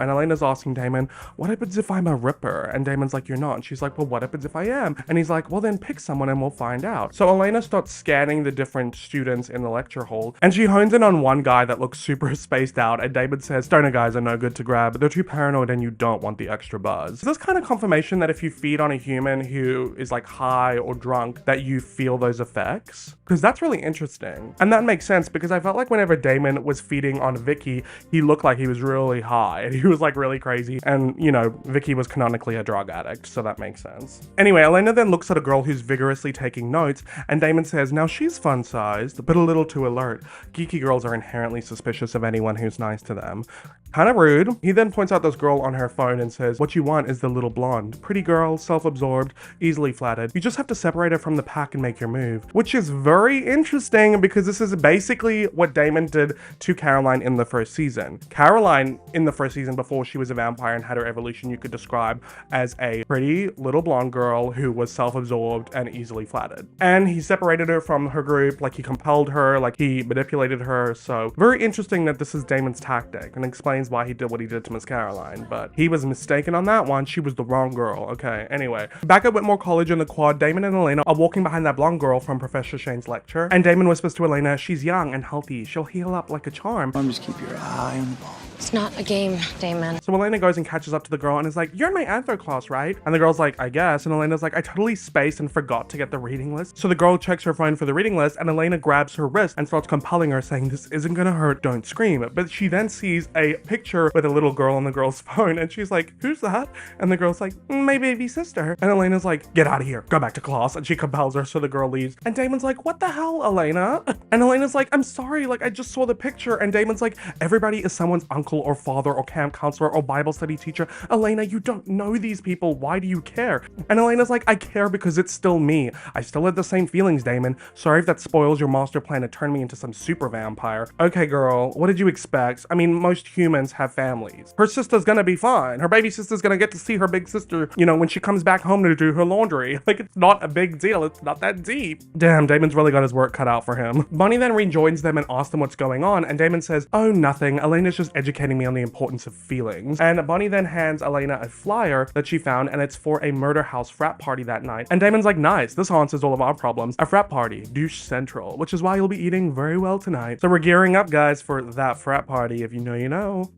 And Elena's asking Damon, what happens if I'm a ripper? And Damon's like, you're not. And she's like, well, what happens if I am? And he's like, well, then pick someone and we'll find out. So Elena starts scanning the different students in the lecture hall, and she hones in on one guy that looks super spaced out, and Damon says, stoner guys are no good to grab. They're too paranoid and you don't want the extra buzz. So this kind of confirmation that if you feed on a human who is like high or drunk, that you feel those effects? Because that's really interesting. And that makes sense because I felt like whenever Damon was feeding on Vicky, he looked like he was really high and he was like really crazy. And you know, Vicky was canonically a drug addict, so that makes sense. Anyway, Elena then looks at a girl who's vigorously taking notes, and Damon says, now she's fun-sized, but a little too alert. Geeky girls are inherently suspicious of anyone who's nice to them. Kind of rude. He then points out this girl on her phone and says, what you want is the little blonde. Pretty girl, self-absorbed, easily flattered. You just have to separate her from the pack and make your move. Which is very interesting because this is basically what Damon did to Caroline in the first season. Caroline in the first season, before she was a vampire and had her evolution, you could describe as a pretty little blonde girl who was self-absorbed and easily flattered. And he separated her from her group, like he compelled her, like he manipulated her. So very interesting that this is Damon's tactic and explains why he did what he did to Miss Caroline, but he was mistaken on that one. She was the wrong girl. Okay, anyway. Back at Whitmore College in the quad, Damon and Elena are walking behind that blonde girl from Professor Shane's lecture, and Damon whispers to Elena, she's young and healthy. She'll heal up like a charm. Just keep your eye on the ball. It's not a game, Damon. So Elena goes and catches up to the girl and is like, you're in my anthro class, right? And the girl's like, I guess. And Elena's like, I totally spaced and forgot to get the reading list. So the girl checks her phone for the reading list, and Elena grabs her wrist and starts compelling her, saying, this isn't gonna hurt, don't scream. But she then sees a picture with a little girl on the girl's phone, and she's like, who's that? And the girl's like, my baby sister. And Elena's like, get out of here, go back to class. And she compels her, so the girl leaves. And Damon's like, what the hell, Elena? And Elena's like, I'm sorry, like I just saw the picture. And Damon's like, everybody is someone's uncle or father or camp counselor or Bible study teacher. Elena, you don't know these people. Why do you care? And Elena's like, I care because it's still me. I still have the same feelings, Damon. Sorry if that spoils your master plan to turn me into some super vampire. Okay, girl, what did you expect? I mean, most humans have families. Her sister's gonna be fine. Her baby sister's gonna get to see her big sister, you know, when she comes back home to do her laundry. Like, it's not a big deal. It's not that deep. Damn, Damon's really got his work cut out for him. Bonnie then rejoins them and asks them what's going on, and Damon says, oh, nothing. Elena's just educating me on the importance of feelings. And Bonnie then hands Elena a flyer that she found, and it's for a murder house frat party that night. And Damon's like, nice, this answers all of our problems. A frat party, douche central, which is why you'll be eating very well tonight. So we're gearing up, guys, for that frat party. If you know, you know.